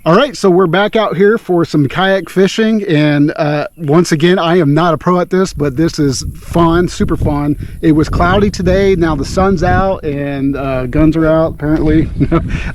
All right, so we're back out here for some kayak fishing, and once again, I am not a pro at this, but this is fun, super fun. It was cloudy today. Now the sun's out and guns are out apparently.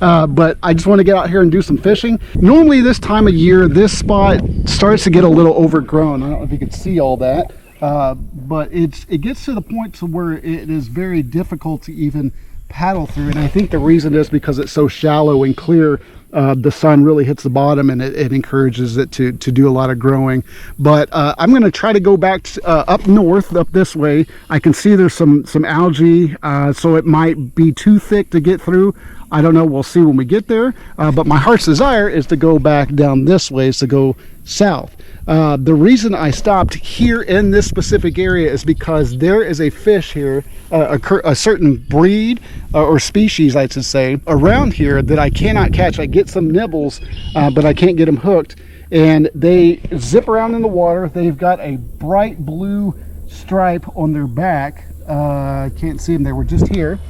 But I just want to get out here and do some fishing. Normally this time of year, this spot starts to get a little overgrown. I don't know if you can see all that, but it gets to the point to where it is very difficult to even paddle through, and I think the reason is because it's so shallow and clear. The sun really hits the bottom, and it encourages it to do a lot of growing. But I'm going to try to go back up north, up this way. I can see there's some algae, so it might be too thick to get through. I don't know, we'll see when we get there. But my heart's desire is to go back down this way, is to go south. The reason I stopped here in this specific area is because there is a fish here, a certain breed or species, I should say, around here that I cannot catch. I get some nibbles, but I can't get them hooked. And they zip around in the water. They've got a bright blue stripe on their back. I can't see them, they were just here.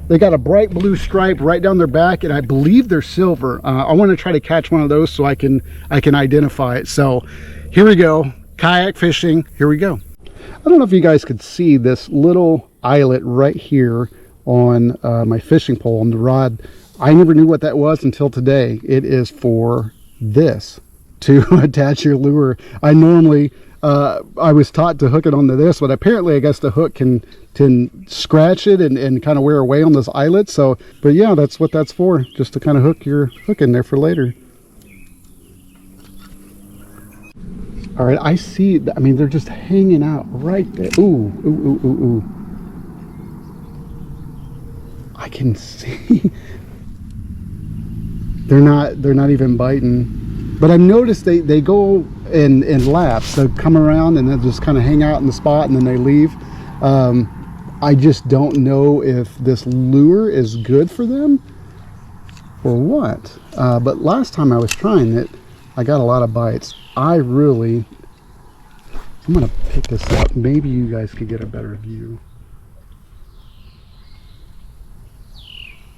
They got a bright blue stripe right down their back, and I believe they're silver. I want to try to catch one of those so I can identify it. So here we go, kayak fishing, here we go. I don't know if you guys could see this little eyelet right here on my fishing pole on the rod. I never knew what that was until today. It is for this, to attach your lure. I normally, I was taught to hook it onto this, but apparently I guess the hook can scratch it and kind of wear away on this eyelet. So, but yeah, that's what that's for, just to kind of hook your hook in there for later. All right, I see, I mean, they're just hanging out right there. Ooh, ooh, ooh, ooh, ooh. I can see. They're not even biting. But I've noticed they go in laps. They'll come around and they'll just kind of hang out in the spot and then they leave. I just don't know if this lure is good for them or what. But last time I was trying it, I got a lot of bites. I'm gonna pick this up. Maybe you guys could get a better view.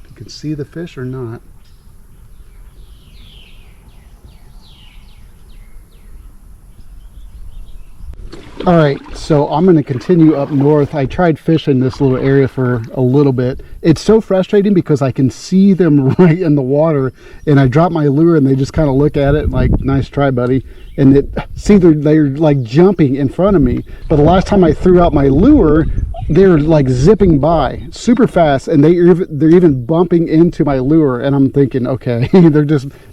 If you can see the fish or not. All right, so I'm going to continue up north. I tried fishing this little area for a little bit. It's so frustrating because I can see them right in the water, and I drop my lure and they just kind of look at it like, nice try, buddy. And they're like jumping in front of me. But the last time I threw out my lure, they're like zipping by super fast, and they're even bumping into my lure, and I'm thinking, okay,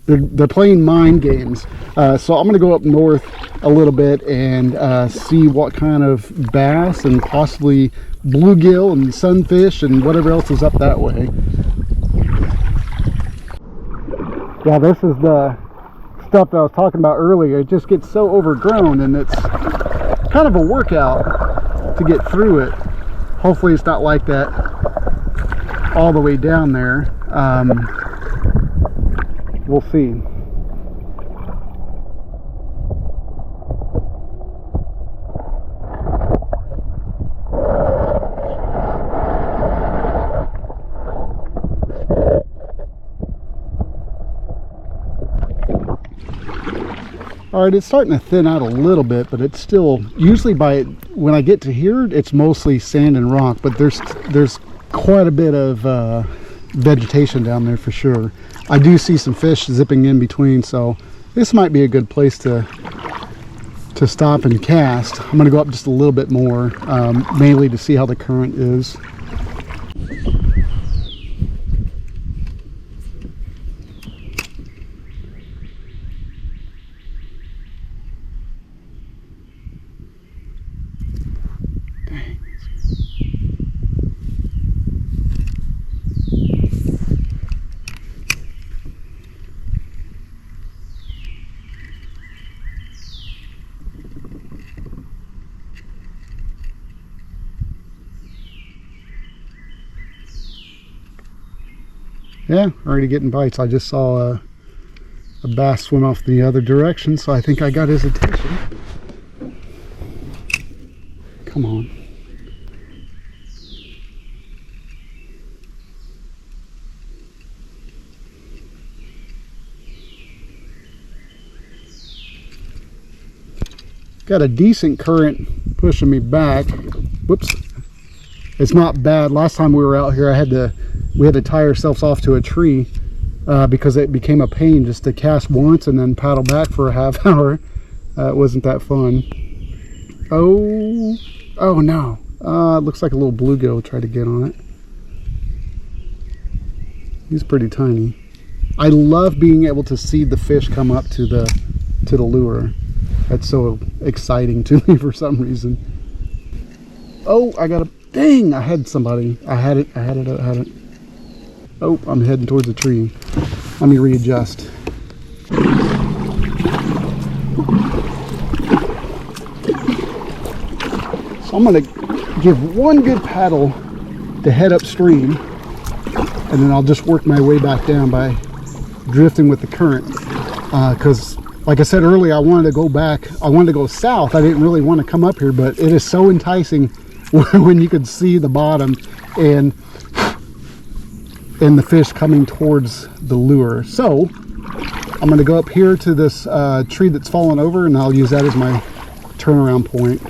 they're playing mind games. So I'm gonna go up north a little bit and see what kind of bass and possibly bluegill and sunfish and whatever else is up that way. Yeah, this is the stuff that I was talking about earlier. It just gets so overgrown, and it's kind of a workout to get through it. Hopefully it's not like that all the way down there. We'll see. All right, it's starting to thin out a little bit, but it's still, usually when I get to here, it's mostly sand and rock, but there's quite a bit of vegetation down there for sure. I do see some fish zipping in between, so this might be a good place to stop and cast. I'm gonna go up just a little bit more, mainly to see how the current is. Yeah, already getting bites. I just saw a bass swim off the other direction, so I think I got his attention. Come on. Got a decent current pushing me back. Whoops. It's not bad. Last time we were out here, we had to tie ourselves off to a tree because it became a pain just to cast once and then paddle back for a half hour. It wasn't that fun. Oh no. It looks like a little bluegill tried to get on it. He's pretty tiny. I love being able to see the fish come up to the lure. That's so exciting to me for some reason. Oh, I got a dang! I had somebody. I had it. Oh, I'm heading towards the tree. Let me readjust. So I'm gonna give one good paddle to head upstream, and then I'll just work my way back down by drifting with the current. Because like I said earlier, I wanted to go back. I wanted to go south. I didn't really want to come up here, but it is so enticing when you could see the bottom and the fish coming towards the lure. So I'm going to go up here to this tree that's fallen over, and I'll use that as my turnaround point.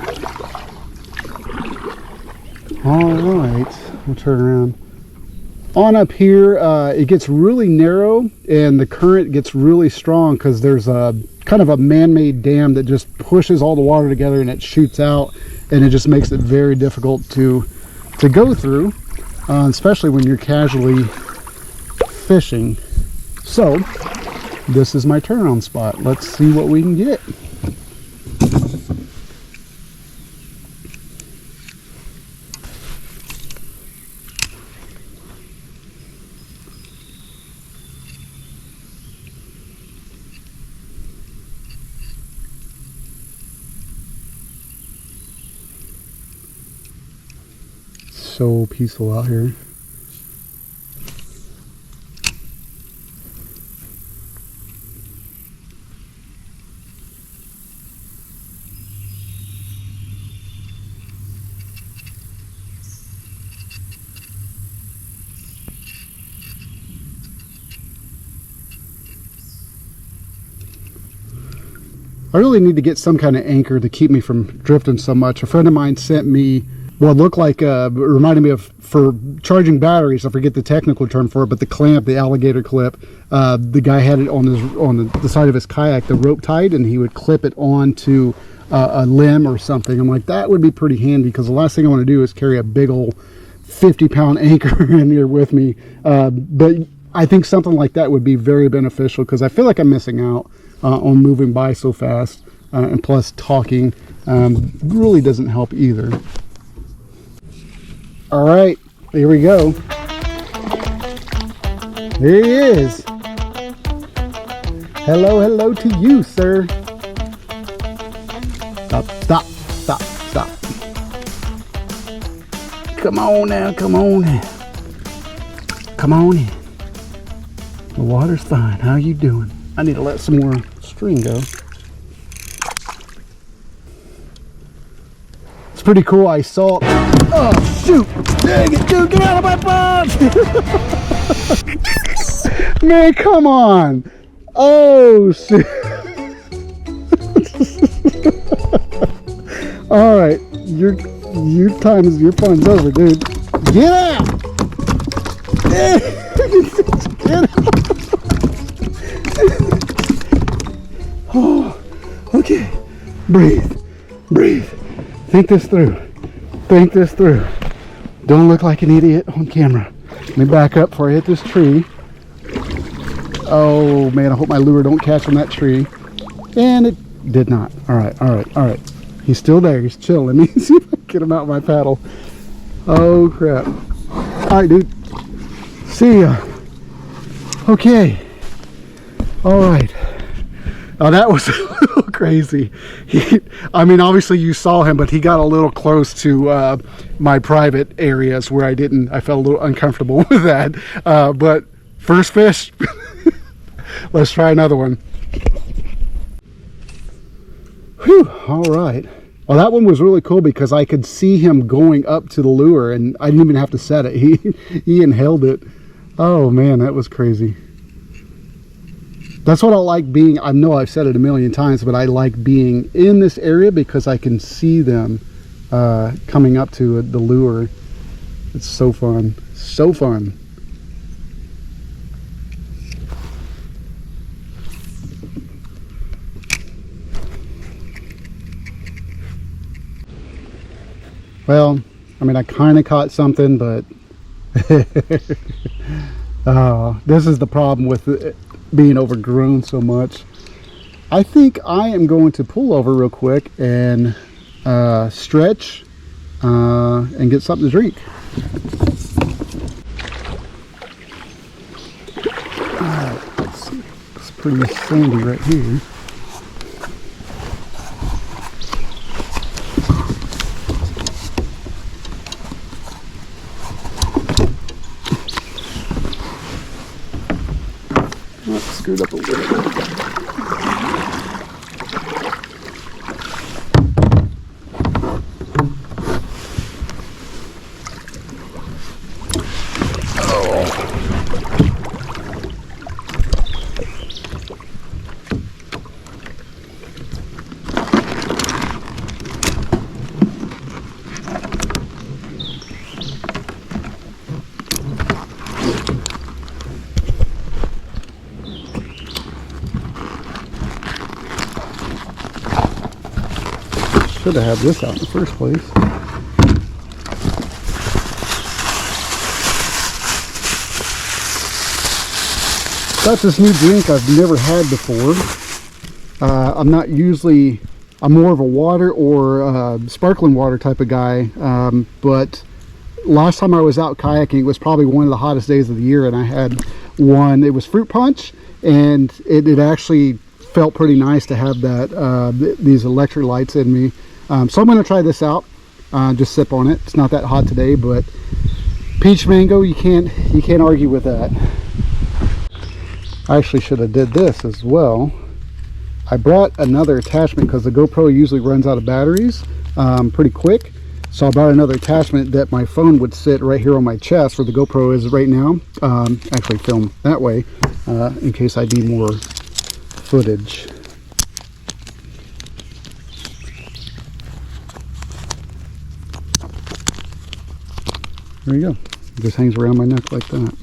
All right, I'll turn around. On up here, it gets really narrow and the current gets really strong because there's a kind of a man-made dam that just pushes all the water together and it shoots out, and it just makes it very difficult to go through, especially when you're casually fishing. So this is my turnaround spot. Let's see what we can get. So peaceful out here. I really need to get some kind of anchor to keep me from drifting so much. A friend of mine sent me what looked like, reminded me of, for charging batteries, I forget the technical term for it, but the clamp, the alligator clip, the guy had it on the side of his kayak, the rope tied, and he would clip it onto a limb or something. I'm like, that would be pretty handy, because the last thing I want to do is carry a big old 50-pound anchor in here with me. But I think something like that would be very beneficial, because I feel like I'm missing out on moving by so fast, and plus talking really doesn't help either. All right, here we go. There he is. Hello to you, sir. Stop. Come on now, come on in. The water's fine. How you doing? I need to let some more string go. It's pretty cool. I saw. Oh shoot! Dang it, dude! Get out of my box! Man, come on! Oh shit! All right, your fun's over, dude. Get out! Get out! Oh, okay. Breathe. Think this through. Don't look like an idiot on camera. Let me back up before I hit this tree. Oh man, I hope my lure don't catch on that tree. And it did not. All right. He's still there. He's chilling. Let me see if I can get him out with my paddle. Oh crap. All right, dude. See ya. Okay. All right. Oh, that was a little crazy. I mean, obviously you saw him, but he got a little close to my private areas where I felt a little uncomfortable with that. But First fish. Let's try another one. Whew, all right. Well, that one was really cool because I could see him going up to the lure and I didn't even have to set it. He inhaled it. Oh man, that was crazy. That's what I like being, I know I've said it a million times, but I like being in this area because I can see them coming up to the lure. It's so fun. So fun. Well, I mean, I kind of caught something, but this is the problem with it being overgrown so much. I think I am going to pull over real quick and stretch and get something to drink. Let's see. It's pretty sandy right here. Screwed up a little bit. Should have had this out in the first place. Got this new drink I've never had before. I'm not usually, I'm more of a water or sparkling water type of guy, but last time I was out kayaking, it was probably one of the hottest days of the year, and I had one. It was fruit punch, and it actually felt pretty nice to have that these electrolytes in me. So I'm going to try this out. Just sip on it. It's not that hot today, but peach mango, you can't argue with that. I actually should have did this as well. I brought another attachment because the GoPro usually runs out of batteries pretty quick. So I brought another attachment that my phone would sit right here on my chest where the GoPro is right now. Actually film that way in case I need more footage. There you go. It just hangs around my neck like that.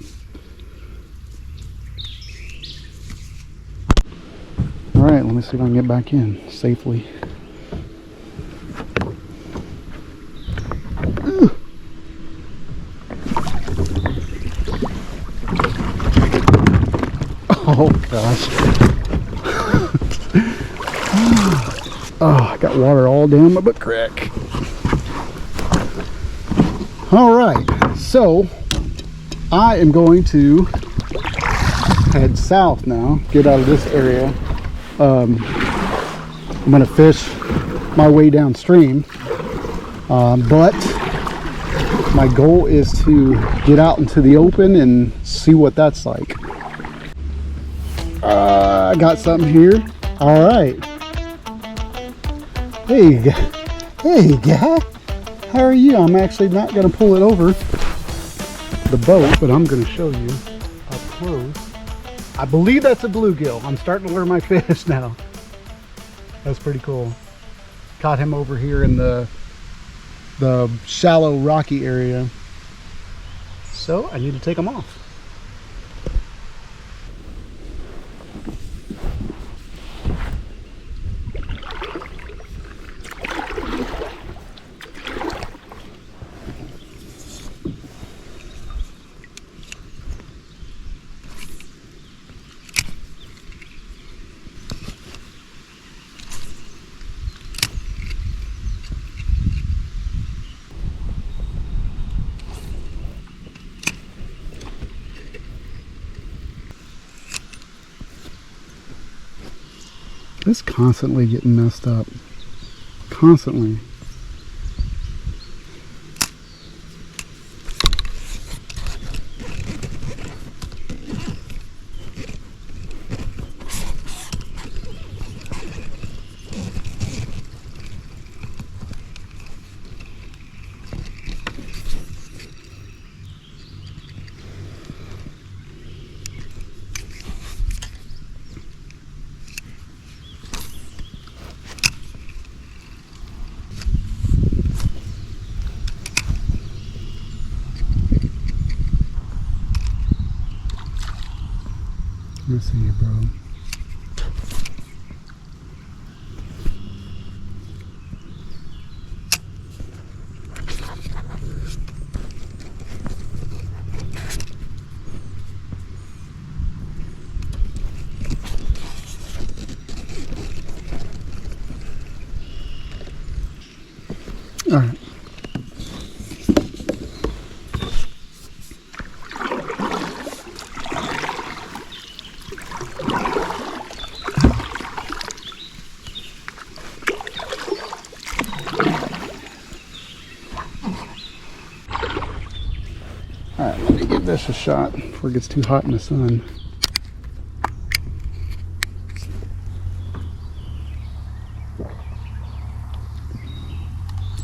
All right, let me see if I can get back in safely. Oh gosh. Oh, I got water all down my butt crack. All right, so I am going to head south now, get out of this area. I'm going to fish my way downstream, but my goal is to get out into the open and see what that's like. I got something here. All right. Hey guy. How are you? I'm actually not going to pull it over the boat, but I'm going to show you up close. I believe that's a bluegill. I'm starting to learn my fish now. That's pretty cool. Caught him over here in the shallow rocky area. So I need to take him off. It's constantly getting messed up. Constantly. Let's see here, bro. All right. All right, let me give this a shot before it gets too hot in the sun.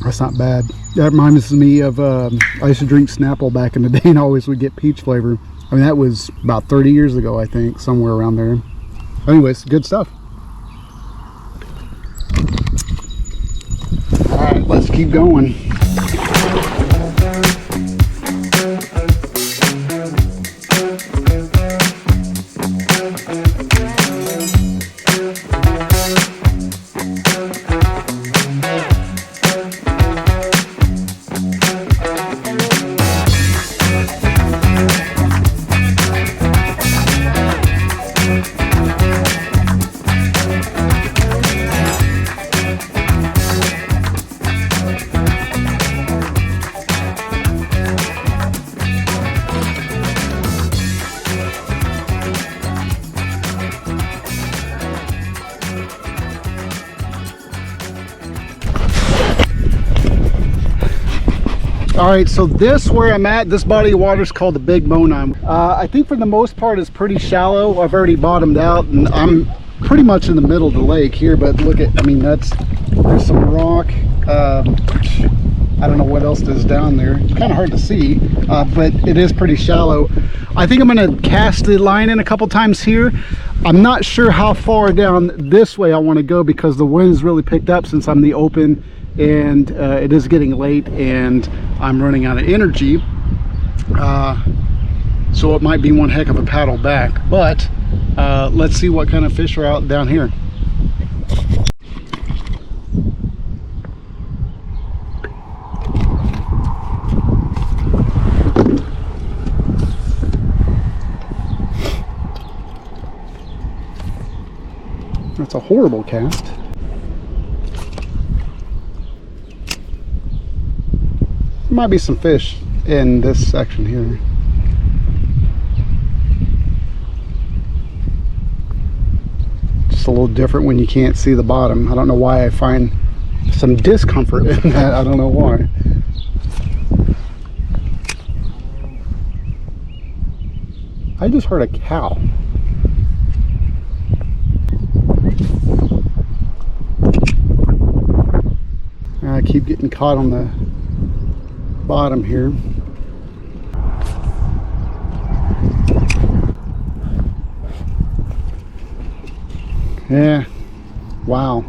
That's not bad. That reminds me of, I used to drink Snapple back in the day and always would get peach flavor. I mean, that was about 30 years ago, I think, somewhere around there. Anyways, good stuff. All right, let's keep going. All right, so this where I'm at, this body of water is called the Big Monon. I think for the most part it's pretty shallow. I've already bottomed out and I'm pretty much in the middle of the lake here, but look at, I mean, there's some rock. I don't know what else is down there. It's kind of hard to see, but it is pretty shallow. I think I'm gonna cast the line in a couple times here. I'm not sure how far down this way I wanna go because the wind's really picked up since I'm the open, and it is getting late and I'm running out of energy, so it might be one heck of a paddle back, but let's see what kind of fish are out down here. That's a horrible cast. There might be some fish in this section here. Just a little different when you can't see the bottom. I don't know why I find some discomfort in that. I don't know why. I just heard a cow. I keep getting caught on the bottom here. Yeah, wow.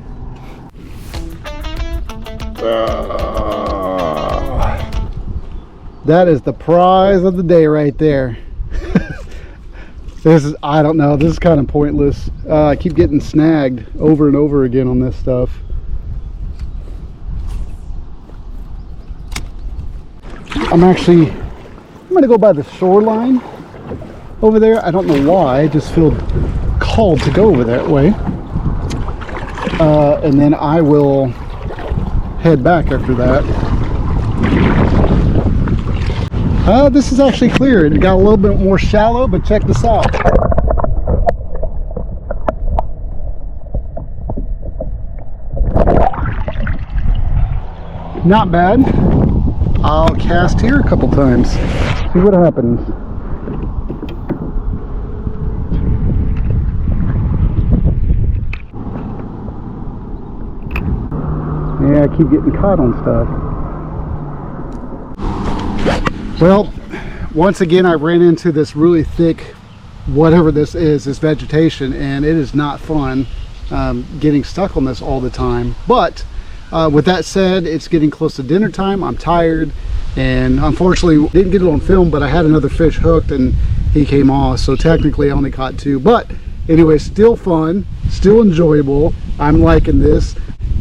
That is the prize of the day right there. This is, I don't know, this is kind of pointless. I keep getting snagged over and over again on this stuff. I'm gonna go by the shoreline over there. I don't know why, I just feel called to go over that way. And then I will head back after that. This is actually clear. It got a little bit more shallow, but check this out. Not bad. I'll cast here a couple times, see what happens. Yeah, I keep getting caught on stuff. Well, once again I ran into this really thick, whatever this is, this vegetation, and it is not fun getting stuck on this all the time. But with that said, it's getting close to dinner time. I'm tired And unfortunately didn't get it on film, but I had another fish hooked and he came off, so technically I only caught 2. But anyway, still fun, still enjoyable. I'm liking this.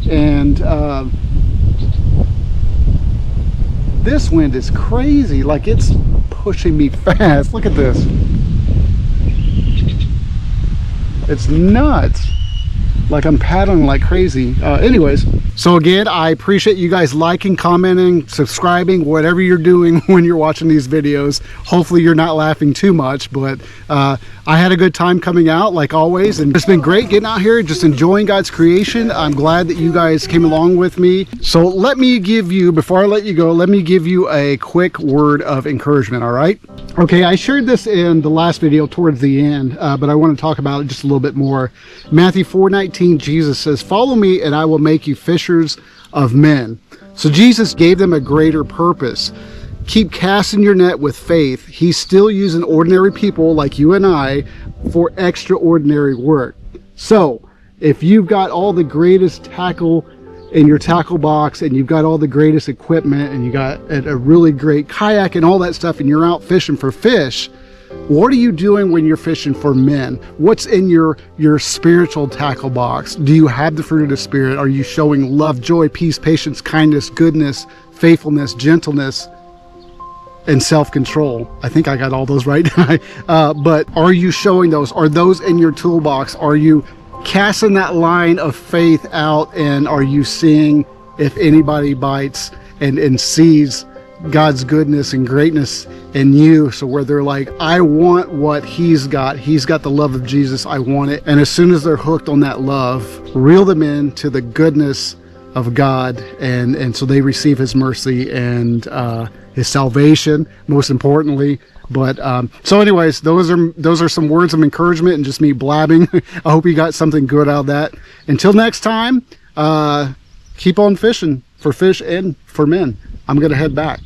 And this wind is crazy, like it's pushing me fast. Look at this, it's nuts. Like I'm paddling like crazy. Anyways, so again, I appreciate you guys liking, commenting, subscribing, whatever you're doing when you're watching these videos. Hopefully you're not laughing too much, but I had a good time coming out like always, and it's been great getting out here, just enjoying God's creation. I'm glad that you guys came along with me. So let me give you, before I let you go, let me give you a quick word of encouragement, all right? Okay, I shared this in the last video towards the end, but I want to talk about it just a little bit more. Matthew 4:19, Jesus says, "Follow me and I will make you fishers of men." So Jesus gave them a greater purpose. Keep casting your net with faith. He's still using ordinary people like you and I for extraordinary work. So if you've got all the greatest tackle in your tackle box, and you've got all the greatest equipment, and you got a really great kayak and all that stuff, and you're out fishing for fish, what are you doing when you're fishing for men? What's in your spiritual tackle box? Do you have the fruit of the Spirit? Are you showing love, joy, peace, patience, kindness, goodness, faithfulness, gentleness, and self-control? I think I got all those right. But are you showing those? Are those in your toolbox? Are you casting that line of faith out, and are you seeing if anybody bites and sees God's goodness and greatness in you, so where they're like, I want what he's got the love of Jesus, I want it. And as soon as they're hooked on that love, reel them in to the goodness of God, and so they receive his mercy and his salvation, most importantly. But so anyways, those are some words of encouragement and just me blabbing. I hope you got something good out of that. Until next time, keep on fishing for fish and for men. I'm gonna head back.